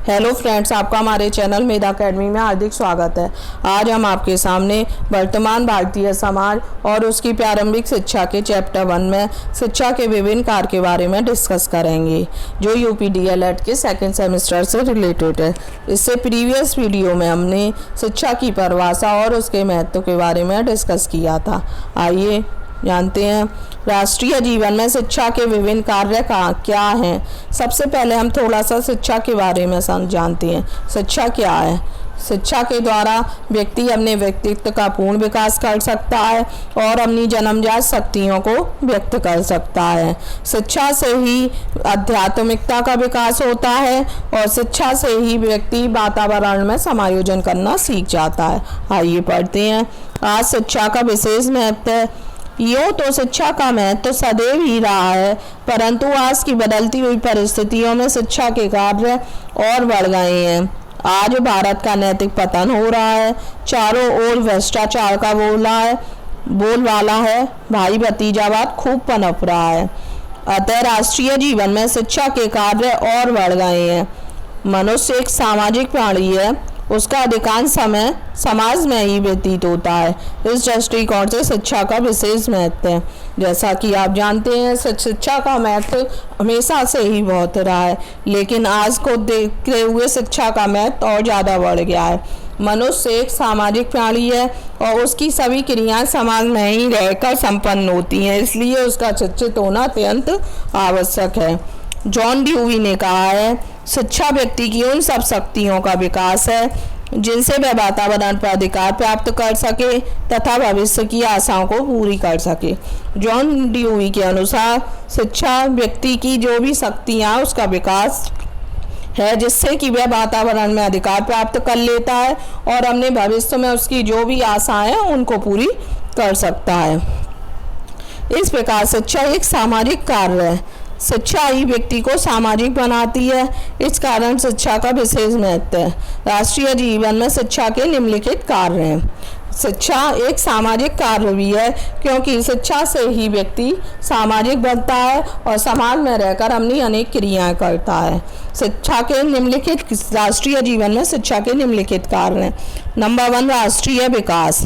Hello friends, आपका हमारे channel मेधा academy में हार्दिक स्वागत है। आज हम आपके सामने वर्तमान भारतीय समाज और उसकी प्रारंभिक शिक्षा के चैप्टर 1 में शिक्षा के विभिन्न कार्य के बारे में डिस्कस करेंगे, जो यूपी डीएलएड के सेकंड सेमेस्टर से रिलेटेड है। इससे प्रीवियस वीडियो में हमने शिक्षा की परिभाषा और उसके महत्व के बारे में डिस्कस किया था। आइए जानते हैं राष्ट्रीय जीवन में शिक्षा के विभिन्न कार्य क्या हैं। सबसे पहले हम थोड़ा सा शिक्षा के बारे में जानते हैं। शिक्षा क्या है? शिक्षा के द्वारा व्यक्ति अपने व्यक्तित्व का पूर्ण विकास कर सकता है और अपनी जन्मजात शक्तियों को व्यक्त कर सकता है। शिक्षा से ही आध्यात्मिकता का विकास होता है और शिक्षा से ही व्यक्ति वातावरण में समायोजन करना सीख जाता है। आइए पढ़ते हैं। आज शिक्षा का विशेष महत्व है। यूँ तो शिक्षा का महत्व तो सदैव ही रहा है, परंतु आज की बदलती हुई परिस्थितियों में शिक्षा के कार्य और बढ़ गए हैं। आज भारत का नैतिक पतन हो रहा है, चारों ओर भ्रष्टाचार का बोलबाला है, भाई भतीजावाद खूब पनप रहा है। अतः राष्ट्रीय जीवन में शिक्षा के कार्य और बढ़ गए हैं। मनुष्य एक सामाजिक प्राणी है, उसका अधिकांश समय समाज में ही व्यतीत होता है। इस दृष्टिकोण से शिक्षा का विशेष महत्व है। जैसा कि आप जानते हैं, शिक्षा का महत्व हमेशा से ही बहुत रहा है, लेकिन आज को देखते हुए शिक्षा का महत्व और ज़्यादा बढ़ गया है। मनुष्य एक सामाजिक प्राणी है और उसकी सभी क्रियाएं समाज में ही रहकर संपन्न होती हैं, इसलिए उसका शिक्षित होना अत्यंत आवश्यक है। जॉन ड्यूवी ने कहा है, शिक्षा व्यक्ति की उन सब शक्तियों का विकास है जिनसे वह वातावरण पर अधिकार प्राप्त कर सके तथा भविष्य की आशाओं को पूरी कर सके। जॉन ड्यूवी के अनुसार शिक्षा व्यक्ति की जो भी शक्तियाँ उसका विकास है, जिससे कि वह वातावरण में अधिकार प्राप्त कर लेता है और अपने भविष्य में उसकी जो भी आशाएं हैं उनको पूरी कर सकता है। इस प्रकार शिक्षा एक सामाजिक कार्य है। शिक्षा ही व्यक्ति को सामाजिक बनाती है, इस कारण शिक्षा का विशेष महत्व है। राष्ट्रीय जीवन में शिक्षा के निम्नलिखित कार्य हैं। शिक्षा एक सामाजिक कार्य भी है, क्योंकि शिक्षा से ही व्यक्ति सामाजिक बनता है और समाज में रहकर अपनी अनेक क्रियाएं करता है। शिक्षा के निम्नलिखित राष्ट्रीय जीवन में शिक्षा के निम्नलिखित कार्य हैं। नंबर 1, राष्ट्रीय विकास।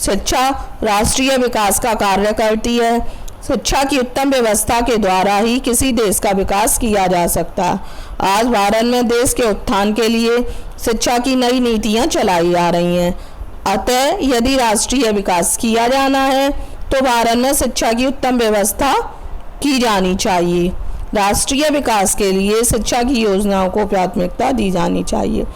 शिक्षा राष्ट्रीय विकास का कार्य करती है। शिक्षा की उत्तम व्यवस्था के द्वारा ही किसी देश का विकास किया जा सकता है। आज भारत में देश के उत्थान के लिए शिक्षा की नई नीतियां चलाई जा रही हैं। अतः यदि राष्ट्रीय विकास किया जाना है तो भारत में शिक्षा की उत्तम व्यवस्था की जानी चाहिए। राष्ट्रीय विकास के लिए शिक्षा की योजनाओं को प्राथमिकता दी जानी चाहिए।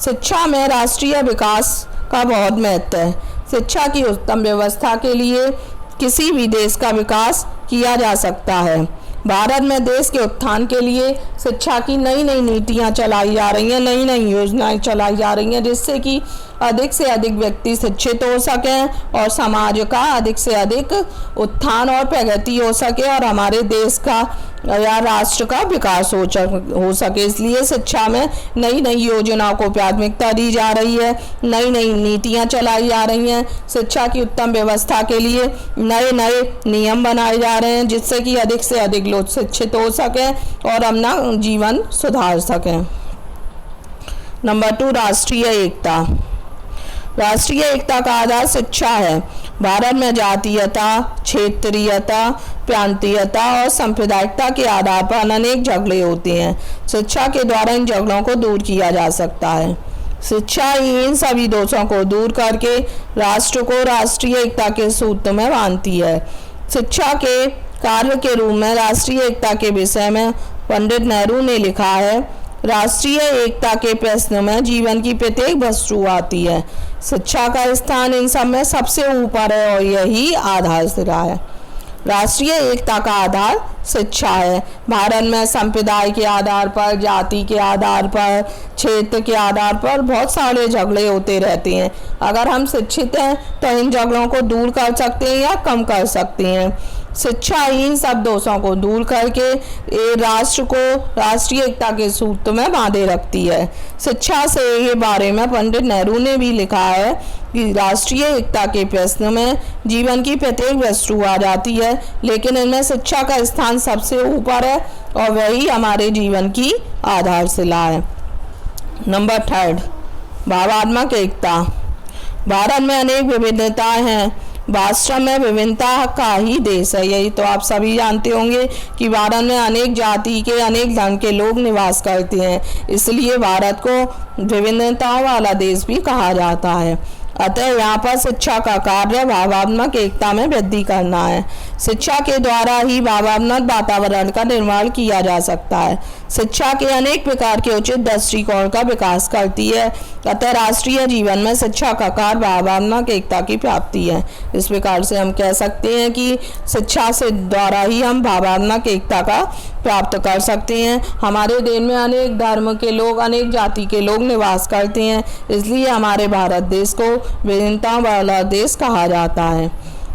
शिक्षा में राष्ट्रीय विकास का बहुत महत्व है। शिक्षा की उत्तम व्यवस्था के लिए किसी भी देश का विकास किया जा सकता है। भारत में देश के उत्थान के लिए शिक्षा की नई नई नीतियां चलाई जा रही हैं, नई नई योजनाएं चलाई जा रही हैं, जिससे कि अधिक से अधिक व्यक्ति शिक्षित हो सकें और समाज का अधिक से अधिक उत्थान और प्रगति हो सके और हमारे देश का या राष्ट्र का विकास हो सके। इसलिए शिक्षा में नई नई योजनाओं को प्राथमिकता दी जा रही है, नई नई नीतियां चलाई जा रही हैं। शिक्षा की उत्तम व्यवस्था के लिए नए नए नियम बनाए जा रहे हैं, जिससे कि अधिक से अधिक लोग शिक्षित हो सकें और अपना जीवन सुधार सकें। नंबर 2, राष्ट्रीय एकता। राष्ट्रीय एकता का आधार शिक्षा है। भारत में जातीयता, क्षेत्रीयता, प्रांतीयता और सांप्रदायिकता के आधार पर अनेक झगड़े होते हैं। शिक्षा के द्वारा इन झगड़ों को दूर किया जा सकता है। शिक्षा ही इन सभी दोषों को दूर करके राष्ट्र को राष्ट्रीय एकता के सूत्र में बांधती है। शिक्षा के कार्य के रूप में राष्ट्रीय एकता के विषय में पंडित नेहरू ने लिखा है, राष्ट्रीय एकता के प्रश्न में जीवन की प्रत्येक वस्तु आती है। शिक्षा का स्थान इन सब में सबसे ऊपर है और यही आधारशिला है। राष्ट्रीय एकता का आधार शिक्षा है। भारत में संप्रदाय के आधार पर, जाति के आधार पर, क्षेत्र के आधार पर बहुत सारे झगड़े होते रहते हैं। अगर हम शिक्षित हैं तो इन झगड़ों को दूर कर सकते हैं या कम कर सकते हैं। शिक्षा इन सब दोषों को दूर करके राष्ट्र को राष्ट्रीय एकता के सूत्र में बांधे रखती है। शिक्षा से ये बारे में पंडित नेहरू ने भी लिखा है कि राष्ट्रीय एकता के प्रश्न में जीवन की प्रत्येक वस्तु आ जाती है, लेकिन इनमें शिक्षा का स्थान सबसे ऊपर है और वही हमारे जीवन की आधारशिला है। नंबर 3, भावात्मक एकता। भारत में अनेक विविधताएं हैं, वास्तव में विभिन्नता का ही देश है। यही तो आप सभी जानते होंगे कि भारत में अनेक जाति के, अनेक धर्म के लोग निवास करते हैं, इसलिए भारत को विभिन्नताओं वाला देश भी कहा जाता है। अतः यहाँ पर शिक्षा का कार्य भावात्मक एकता में वृद्धि करना है। शिक्षा के द्वारा ही भावात्मक वातावरण का निर्माण किया जा सकता है। शिक्षा के अनेक प्रकार के उचित दृष्टिकोण का विकास करती है। अतः राष्ट्रीय जीवन में शिक्षा का कार्य भावात्मक एकता की प्राप्ति है। इस प्रकार से हम कह सकते हैं कि शिक्षा से द्वारा ही हम भावात्मक एकता का प्राप्त कर सकते हैं। हमारे देश में अनेक धर्म के लोग, अनेक जाति के लोग निवास करते हैं, इसलिए हमारे भारत देश को विभिन्नता वाला देश कहा जाता है।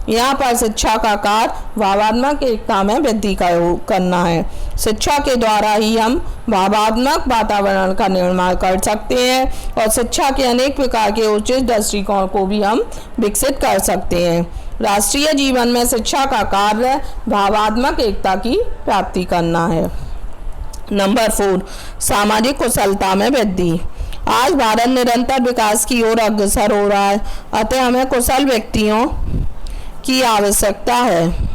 यहाँ पर शिक्षा का कार्य भावात्मक एकता में वृद्धि करना है। शिक्षा के द्वारा ही हम भावात्मक वातावरण का निर्माण कर सकते हैं और शिक्षा के अनेक प्रकार के उचित दृष्टिकोण को भी हम विकसित कर सकते हैं। राष्ट्रीय जीवन में शिक्षा का कार्य भावात्मक एकता की प्राप्ति करना है। नंबर 4, सामाजिक कुशलता में वृद्धि। आज भारत निरंतर विकास की ओर अग्रसर हो रहा है, अतः हमें कुशल व्यक्तियों की आवश्यकता है।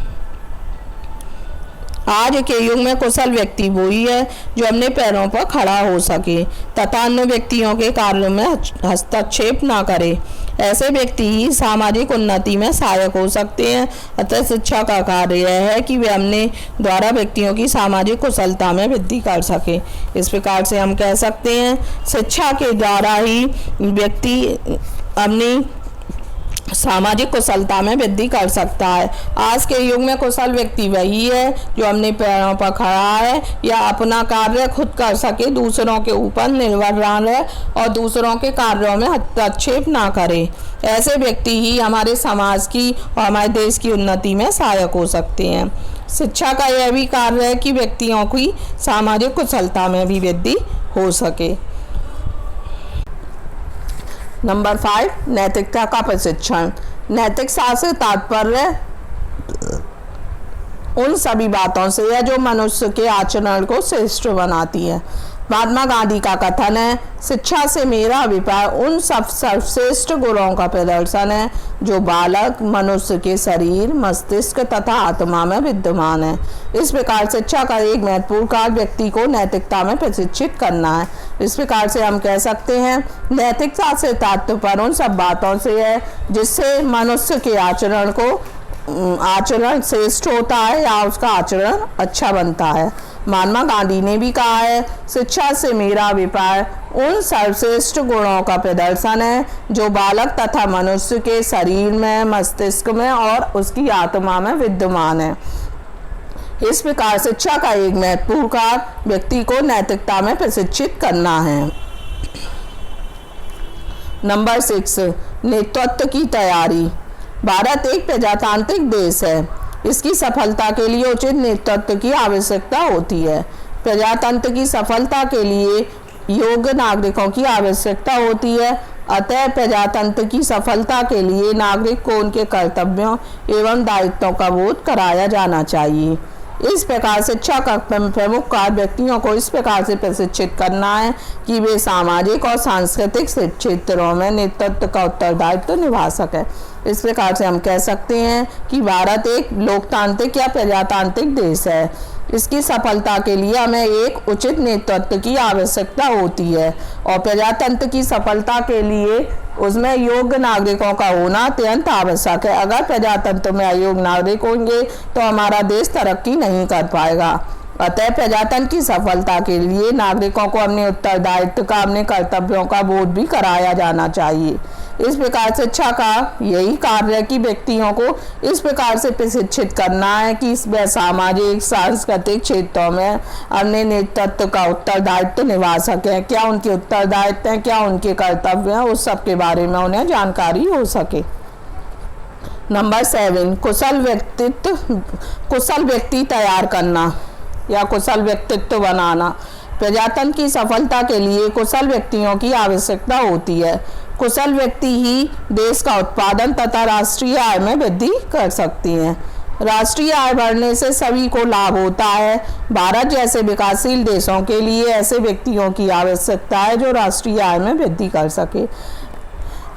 आज के युग में कुशल व्यक्ति वही है जो अपने पैरों पर खड़ा हो सके तथा अन्य व्यक्तियों के कार्यों में हस्तक्षेप न करे। ऐसे व्यक्ति ही सामाजिक उन्नति में सहायक हो सकते हैं। अतः शिक्षा का कार्य यह है कि वे अपने द्वारा व्यक्तियों की सामाजिक कुशलता में वृद्धि कर सके। इस प्रकार से हम कह सकते हैं शिक्षा के द्वारा ही व्यक्ति अपनी सामाजिक कुशलता में वृद्धि कर सकता है। आज के युग में कुशल व्यक्ति वही है जो अपने पैरों पर खड़ा है या अपना कार्य खुद कर सके, दूसरों के ऊपर निर्भर ना रहे और दूसरों के कार्यों में हस्तक्षेप ना करे। ऐसे व्यक्ति ही हमारे समाज की और हमारे देश की उन्नति में सहायक हो सकते हैं। शिक्षा का यह भी कार्य है कि व्यक्तियों की सामाजिक कुशलता में भी वृद्धि हो सके। नंबर 5, नैतिकता का प्रशिक्षण। नैतिकता से तात्पर्य उन सभी बातों से है जो मनुष्य के आचरण को श्रेष्ठ बनाती है। महात्मा गांधी का कथन है, शिक्षा से मेरा अभिप्राय उन सब सर्वश्रेष्ठ गुणों का प्रदर्शन है जो बालक मनुष्य के शरीर, मस्तिष्क तथा आत्मा में विद्यमान है। इस प्रकार शिक्षा का एक महत्वपूर्ण कार्य व्यक्ति को नैतिकता में प्रशिक्षित करना है। इस प्रकार से हम कह सकते हैं नैतिकता से तात्पर्य उन सब बातों से है जिससे मनुष्य के आचरण श्रेष्ठ होता है या उसका आचरण अच्छा बनता है। महात्मा गांधी ने भी कहा है, शिक्षा से मेरा अभिप्राय उन सर्वश्रेष्ठ गुणों का प्रदर्शन है जो बालक तथा मनुष्य के शरीर में, मस्तिष्क में और उसकी आत्मा में विद्यमान है। इस प्रकार शिक्षा का एक महत्वपूर्ण कार्य व्यक्ति को नैतिकता में प्रशिक्षित करना है। नंबर 6, नेतृत्व की तैयारी। भारत एक प्रजातांत्रिक देश है। इसकी सफलता के लिए उचित नेतृत्व की आवश्यकता होती है। प्रजातंत्र की सफलता के लिए योग्य नागरिकों की आवश्यकता होती है। अतः प्रजातंत्र की सफलता के लिए नागरिक को उनके कर्तव्यों एवं दायित्वों का बोध कराया जाना चाहिए। इस प्रकार शिक्षा का प्रमुख कार्य व्यक्तियों को इस प्रकार से प्रशिक्षित करना है कि वे सामाजिक और सांस्कृतिक क्षेत्रों में नेतृत्व का उत्तरदायित्व निभा सकें। इस प्रकार से हम कह सकते हैं कि भारत एक लोकतांत्रिक या प्रजातांत्रिक देश है। इसकी सफलता के लिए हमें एक उचित नेतृत्व की आवश्यकता होती है और प्रजातंत्र की सफलता के लिए उसमें योग्य नागरिकों का होना अत्यंत आवश्यक है। अगर प्रजातंत्र में अयोग्य नागरिक होंगे तो हमारा देश तरक्की नहीं कर पाएगा। अतः प्रजातंत्र की सफलता के लिए नागरिकों को अपने उत्तरदायित्व का, अपने कर्तव्यों का बोध भी कराया जाना चाहिए। इस प्रकार शिक्षा का यही कार्य है कि व्यक्तियों को इस प्रकार से प्रशिक्षित करना है कि वे सामाजिक, सांस्कृतिक क्षेत्रों में अपने नेतृत्व का उत्तरदायित्व निभा सकें। क्या उनके उत्तरदायित्व हैं, क्या उनके कर्तव्य हैं, उस सब के बारे में उन्हें जानकारी हो सके। नंबर 7, कुशल व्यक्ति तैयार करना या कुशल व्यक्तित्व बनाना। प्रजातंत्र की सफलता के लिए कुशल व्यक्तियों की आवश्यकता होती है। कुशल व्यक्ति ही देश का उत्पादन तथा राष्ट्रीय आय में वृद्धि कर सकती हैं। राष्ट्रीय आय बढ़ने से सभी को लाभ होता है। भारत जैसे विकासशील देशों के लिए ऐसे व्यक्तियों की आवश्यकता है जो राष्ट्रीय आय में वृद्धि कर सके।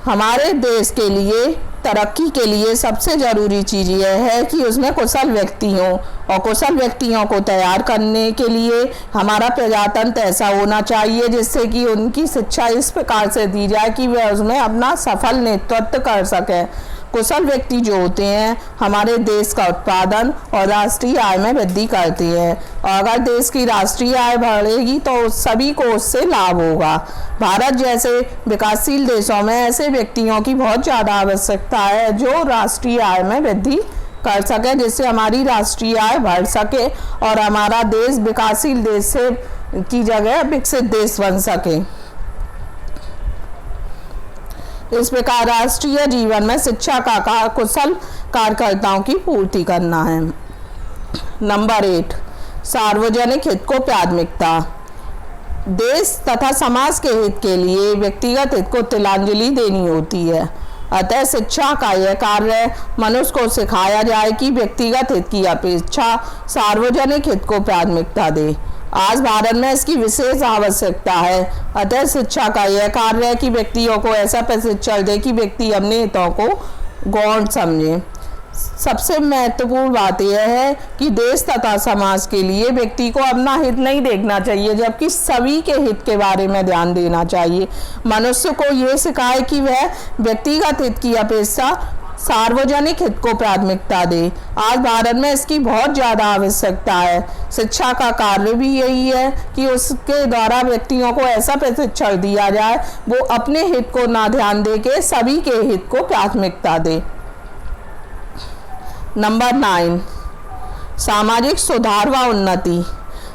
हमारे देश के लिए तरक्की के लिए सबसे ज़रूरी चीज़ यह है कि उसमें कुशल व्यक्ति हों, और कुशल व्यक्तियों को तैयार करने के लिए हमारा प्रजातंत्र ऐसा होना चाहिए जिससे कि उनकी शिक्षा इस प्रकार से दी जाए कि वे उसमें अपना सफल नेतृत्व कर सकें। कुशल व्यक्ति जो होते हैं हमारे देश का उत्पादन और राष्ट्रीय आय में वृद्धि करते हैं, और अगर देश की राष्ट्रीय आय बढ़ेगी तो सभी को उससे लाभ होगा। भारत जैसे विकासशील देशों में ऐसे व्यक्तियों की बहुत ज़्यादा आवश्यकता है जो राष्ट्रीय आय में वृद्धि कर सके, जिससे हमारी राष्ट्रीय आय बढ़ सके और हमारा देश विकासशील देश से की जगह विकसित देश बन सके। इस प्रकार राष्ट्रीय जीवन में शिक्षा का कुशल कार्यकर्ताओं की पूर्ति करना है। नंबर 8, सार्वजनिक हित को प्राथमिकता। देश तथा समाज के हित के लिए व्यक्तिगत हित को तिलांजलि देनी होती है। अतः शिक्षा का यह कार्य मनुष्य को सिखाया जाए कि व्यक्तिगत हित की अपेक्षा सार्वजनिक हित को प्राथमिकता दे। आज भारत में इसकी विशेष आवश्यकता है। अतः शिक्षा का यह कार्य है कि व्यक्तियों को ऐसा प्रशिक्षण दे कि व्यक्ति अपने हितों को गौण समझे। सबसे महत्वपूर्ण बात यह है कि देश तथा समाज के लिए व्यक्ति को अपना हित नहीं देखना चाहिए, जबकि सभी के हित के बारे में ध्यान देना चाहिए। मनुष्य को ये सिखाए कि वह व्यक्तिगत हित की अपेक्षा सार्वजनिक हित को प्राथमिकता दे। आज भारत में इसकी बहुत ज़्यादा आवश्यकता है। शिक्षा का कार्य भी यही है कि उसके द्वारा व्यक्तियों को ऐसा प्रशिक्षण दिया जाए वो अपने हित को ना ध्यान दे के सभी के हित को प्राथमिकता दे। नंबर 9, सामाजिक सुधार व उन्नति।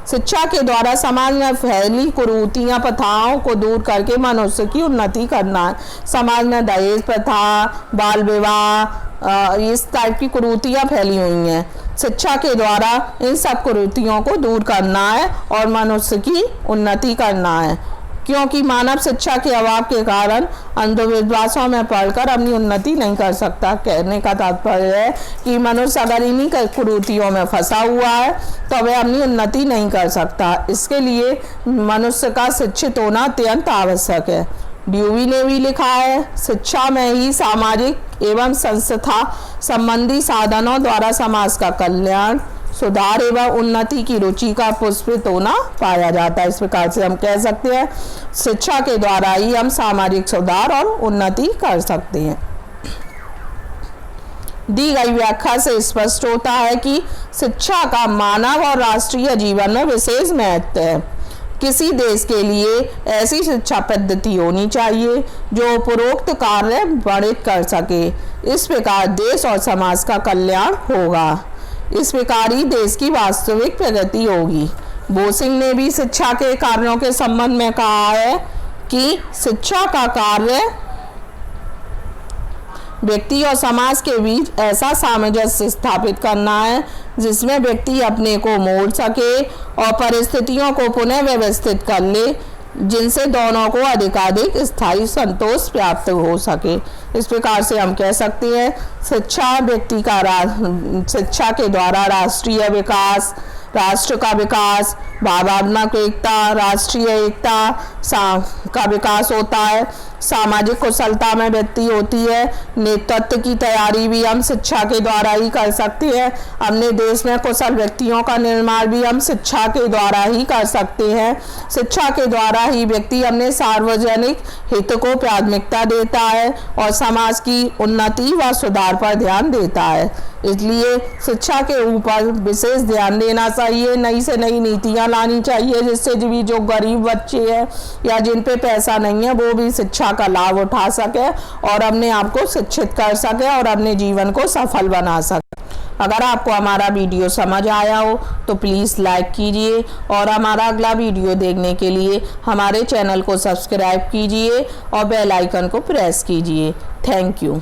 शिक्षा के द्वारा समाज में फैली कुरीतियाँ प्रथाओं को दूर करके मनुष्य की उन्नति करना है। समाज में दहेज प्रथा, बाल विवाह, इस टाइप की कुरीतियाँ फैली हुई हैं। शिक्षा के द्वारा इन सब कुरीतियों को दूर करना है और मनुष्य की उन्नति करना है, क्योंकि मानव शिक्षा के अभाव के कारण अंधविश्वासों में पड़कर अपनी उन्नति नहीं कर सकता। कहने का तात्पर्य है कि मनुष्य अगर इन्हीं कुरीतियों में फंसा हुआ है तो वह अपनी उन्नति नहीं कर सकता। इसके लिए मनुष्य का शिक्षित होना अत्यंत आवश्यक है। ड्यूवी ने भी लिखा है, शिक्षा में ही सामाजिक एवं संस्था संबंधी साधनों द्वारा समाज का कल्याण, सुधार एवं उन्नति की रुचि का पुष्पित होना पाया जाता है। इस प्रकार से हम कह सकते हैं शिक्षा के द्वारा ही हम सामाजिक सुधार और उन्नति कर सकते हैं। दी गई व्याख्या से स्पष्ट होता है कि शिक्षा का मानव और राष्ट्रीय जीवन में विशेष महत्व है। किसी देश के लिए ऐसी शिक्षा पद्धति होनी चाहिए जो उपरोक्त कार्य वर्णित कर सके। इस प्रकार देश और समाज का कल्याण होगा। इस प्रकार ही देश की वास्तविक प्रगति होगी। बोसिंग ने भी शिक्षा के कार्यों के संबंध में कहा है कि शिक्षा का कार्य व्यक्ति और समाज के बीच ऐसा सामंजस्य स्थापित करना है जिसमें व्यक्ति अपने को मोड़ सके और परिस्थितियों को पुनः व्यवस्थित कर ले, जिनसे दोनों को अधिकाधिक स्थायी संतोष प्राप्त हो सके। इस प्रकार से हम कह सकते हैं शिक्षा व्यक्ति का शिक्षा के द्वारा राष्ट्रीय विकास, राष्ट्र का विकास, भावनात्मक एकता, राष्ट्रीय एकता का विकास होता है। सामाजिक कुशलता में वृद्धि होती है। नेतृत्व की तैयारी भी हम शिक्षा के द्वारा ही कर सकते हैं। अपने देश में कुशल व्यक्तियों का निर्माण भी हम शिक्षा के द्वारा ही कर सकते हैं। शिक्षा के द्वारा ही व्यक्ति अपने सार्वजनिक हित को प्राथमिकता देता है और समाज की उन्नति व सुधार पर ध्यान देता है। इसलिए शिक्षा के ऊपर विशेष ध्यान देना चाहिए। नई से नई नीतियाँ लानी चाहिए जिससे भी जो गरीब बच्चे हैं या जिन पे पैसा नहीं है वो भी शिक्षा का लाभ उठा सके और अपने आप को शिक्षित कर सके और अपने जीवन को सफल बना सके। अगर आपको हमारा वीडियो समझ आया हो तो प्लीज़ लाइक कीजिए और हमारा अगला वीडियो देखने के लिए हमारे चैनल को सब्सक्राइब कीजिए और बेल आइकन को प्रेस कीजिए। Thank you.